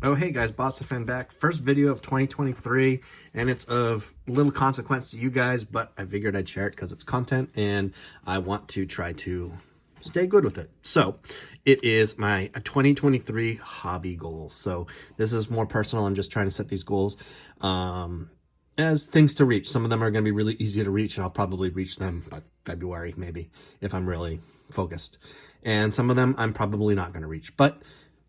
Oh, hey guys, Boston Fan back. First video of 2023, and it's of little consequence to you guys, but I figured I'd share it because it's content and I want to try to stay good with it. So it is my 2023 hobby goals. So this is more personal. I'm just trying to set these goals as things to reach. Some of them are going to be really easy to reach, and I'll probably reach them by February, maybe, if I'm really focused. And some of them I'm probably not going to reach, but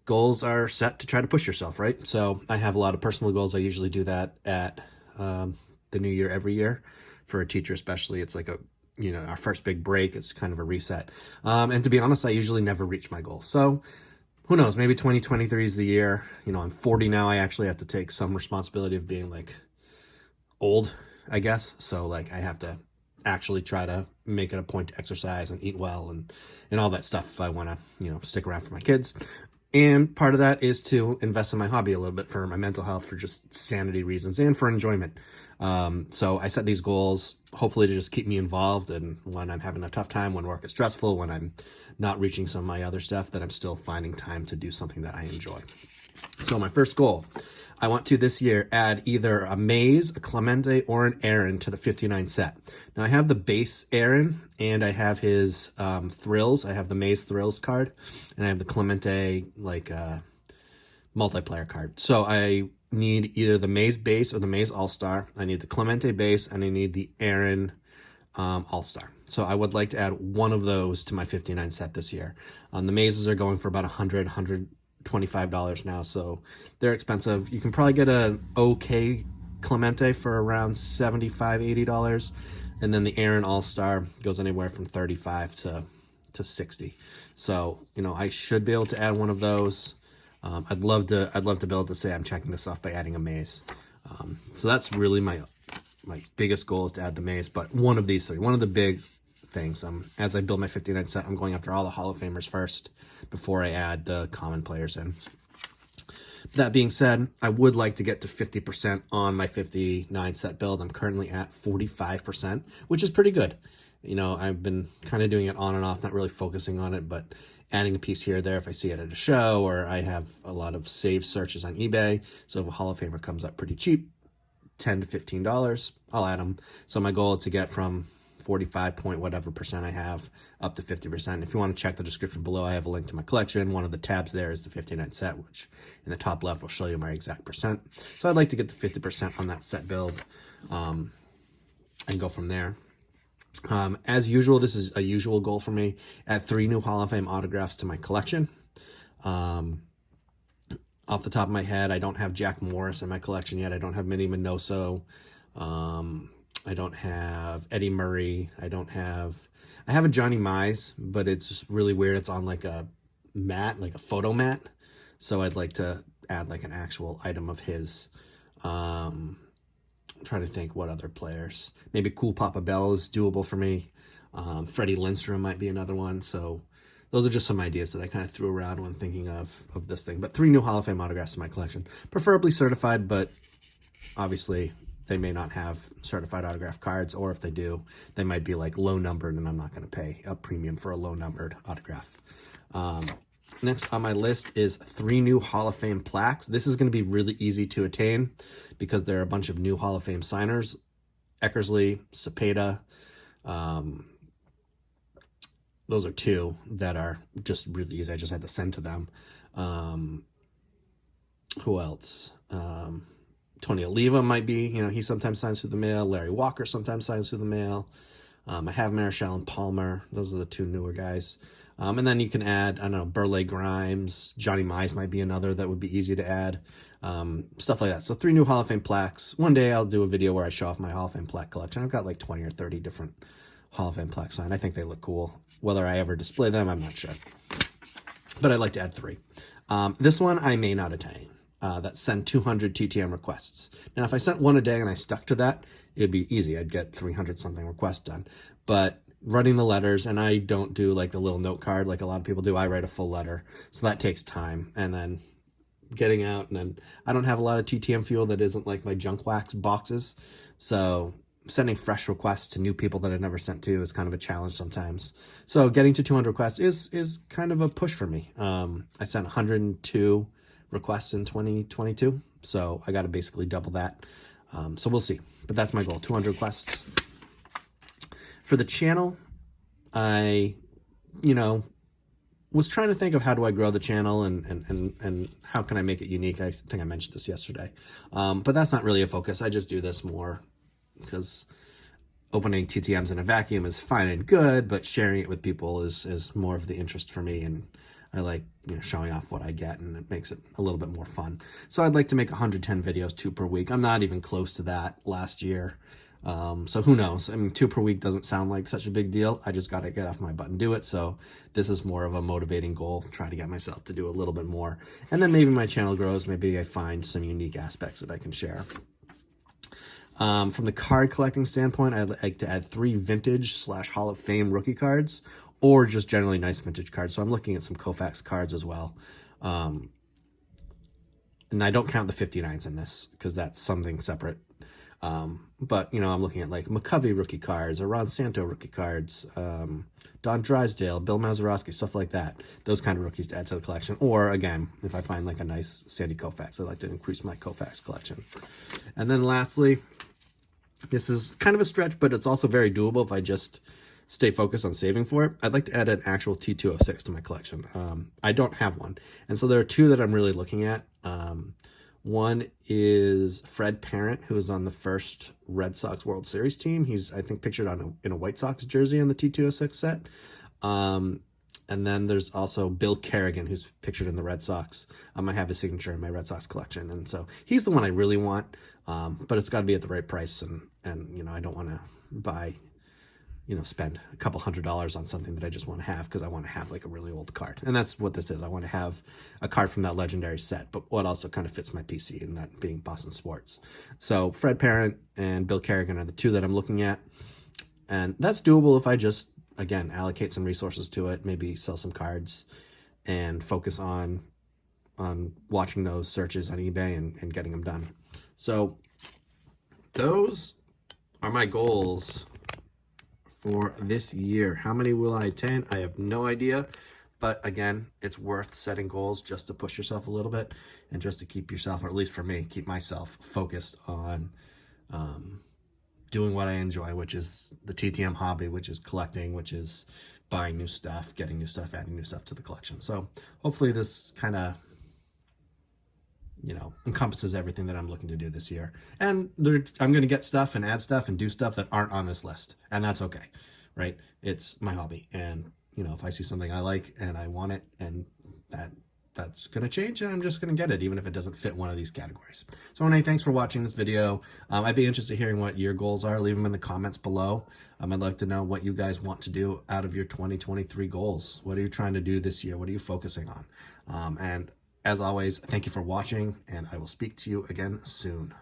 goals are set to try to push yourself, right? So I have a lot of personal goals. I usually do that at the new year every year. For a teacher especially, it's like our first big break. It's kind of a reset. And to be honest, I usually never reach my goals. So who knows, maybe 2023 is the year. I'm 40 now. I actually have to take some responsibility of being like old, I guess. So like I have to actually try to make it a point to exercise and eat well and all that stuff if I want to, stick around for my kids. And part of that is to invest in my hobby a little bit for my mental health, for just sanity reasons and for enjoyment. So I set these goals hopefully to just keep me involved, and when I'm having a tough time, when work is stressful, when I'm not reaching some of my other stuff, that I'm still finding time to do something that I enjoy. So my first goal, I want to this year add either a Maze, a Clemente, or an Aaron to the 59 set. Now I have the base Aaron and I have his Thrills. I have the Maze Thrills card and I have the Clemente multiplayer card. So I need either the Maze base or the Maze All-Star. I need the Clemente base and I need the Aaron All-Star. So I would like to add one of those to my 59 set this year. The Mazes are going for about $125 now, so they're expensive. You can probably get an okay Clemente for around $75-$80, and then the Aaron All-Star goes anywhere from $35 to $60. So I should be able to add one of those. I'd love to be able to say I'm checking this off by adding a Maze. So that's really my biggest goal, is to add the Maze. But one of these three, one of the big things. As I build my 59 set, I'm going after all the Hall of Famers first before I add the common players in. That being said, I would like to get to 50% on my 59 set build. I'm currently at 45%, which is pretty good. I've been kind of doing it on and off, not really focusing on it, but adding a piece here or there if I see it at a show, or I have a lot of saved searches on eBay. So if a Hall of Famer comes up pretty cheap, $10 to $15, I'll add them. So my goal is to get from 45 point whatever percent I have up to 50%. If you want to check the description below, I have a link to my collection. One of the tabs there is the 59 set, which in the top left will show you my exact percent. So I'd like to get to 50% on that set build and go from there. As usual, this is a usual goal for me, add 3 new Hall of Fame autographs to my collection. Off the top of my head, I don't have Jack Morris in my collection yet. I don't have Minnie Minoso. I don't have Eddie Murray. I have a Johnny Mize, but it's really weird. It's on like a mat, like a photo mat. So I'd like to add like an actual item of his. I'm trying to think what other players. Maybe Cool Papa Bell is doable for me. Freddie Lindstrom might be another one. So those are just some ideas that I kind of threw around when thinking of this thing. But 3 new Hall of Fame autographs in my collection. Preferably certified, but obviously they may not have certified autograph cards, or if they do, they might be like low numbered, and I'm not going to pay a premium for a low numbered autograph. Next on my list is 3 new Hall of Fame plaques. This is going to be really easy to attain because there are a bunch of new Hall of Fame signers. Eckersley, Cepeda, those are 2 that are just really easy. I just had to send to them. Who else? Tony Oliva might be, he sometimes signs through the mail. Larry Walker sometimes signs through the mail. I have Marichal and Palmer. Those are the 2 newer guys. And then you can add, I don't know, Burleigh Grimes. Johnny Mize might be another that would be easy to add. Stuff like that. So 3 new Hall of Fame plaques. One day I'll do a video where I show off my Hall of Fame plaque collection. I've got like 20 or 30 different Hall of Fame plaques signed. I think they look cool. Whether I ever display them, I'm not sure. But I'd like to add 3. This one I may not attain. That send 200 TTM requests. Now, if I sent one a day and I stuck to that, it'd be easy. I'd get 300 something requests done. But writing the letters, and I don't do like the little note card like a lot of people do. I write a full letter, so that takes time. And then getting out, and then I don't have a lot of TTM fuel that isn't like my junk wax boxes. So sending fresh requests to new people that I've never sent to is kind of a challenge sometimes. So getting to 200 requests is kind of a push for me. I sent 102 requests in 2022. So I got to basically double that. So we'll see. But that's my goal, 200 requests. For the channel, I, was trying to think of how do I grow the channel and how can I make it unique. I think I mentioned this yesterday. But that's not really a focus. I just do this more because opening TTMs in a vacuum is fine and good, but sharing it with people is more of the interest for me. And I like, showing off what I get, and it makes it a little bit more fun. So I'd like to make 110 videos, 2 per week. I'm not even close to that last year. So who knows? I mean, 2 per week doesn't sound like such a big deal. I just got to get off my butt and do it. So this is more of a motivating goal, try to get myself to do a little bit more. And then maybe my channel grows. Maybe I find some unique aspects that I can share. From the card collecting standpoint, I'd like to add 3 vintage / Hall of Fame rookie cards, or just generally nice vintage cards. So I'm looking at some Koufax cards as well. And I don't count the 59s in this because that's something separate. But, I'm looking at like McCovey rookie cards or Ron Santo rookie cards, Don Drysdale, Bill Mazeroski, stuff like that. Those kind of rookies to add to the collection. Or, again, if I find like a nice Sandy Koufax, I'd like to increase my Koufax collection. And then lastly, this is kind of a stretch, but it's also very doable if I just stay focused on saving for it. I'd like to add an actual T206 to my collection. I don't have one. And so there are 2 that I'm really looking at. One is Fred Parent, who is on the first Red Sox World Series team. He's, I think, pictured in a White Sox jersey on the T206 set. And then there's also Bill Kerrigan, who's pictured in the Red Sox. I have his signature in my Red Sox collection. And so he's the one I really want, but it's got to be at the right price. And I don't want to buy, spend a couple $100s on something that I just want to have because I want to have like a really old card. And that's what this is. I want to have a card from that legendary set, but what also kind of fits my PC, and that being Boston Sports. So Fred Parent and Bill Kerrigan are the 2 that I'm looking at. And that's doable if I just, again, allocate some resources to it, maybe sell some cards and focus on watching those searches on eBay and getting them done. So those are my goals for this year. How many will I attain? I have no idea. But again, it's worth setting goals just to push yourself a little bit and just to keep yourself, or at least for me, keep myself focused on doing what I enjoy, which is the TTM hobby, which is collecting, which is buying new stuff, getting new stuff, adding new stuff to the collection. So hopefully this kind of, encompasses everything that I'm looking to do this year. And I'm going to get stuff and add stuff and do stuff that aren't on this list. And that's okay, right? It's my hobby. And, if I see something I like and I want it, and that's going to change, and I'm just going to get it, even if it doesn't fit one of these categories. So Renee, thanks for watching this video. I'd be interested in hearing what your goals are. Leave them in the comments below. I'd like to know what you guys want to do out of your 2023 goals. What are you trying to do this year? What are you focusing on? And as always, thank you for watching, and I will speak to you again soon.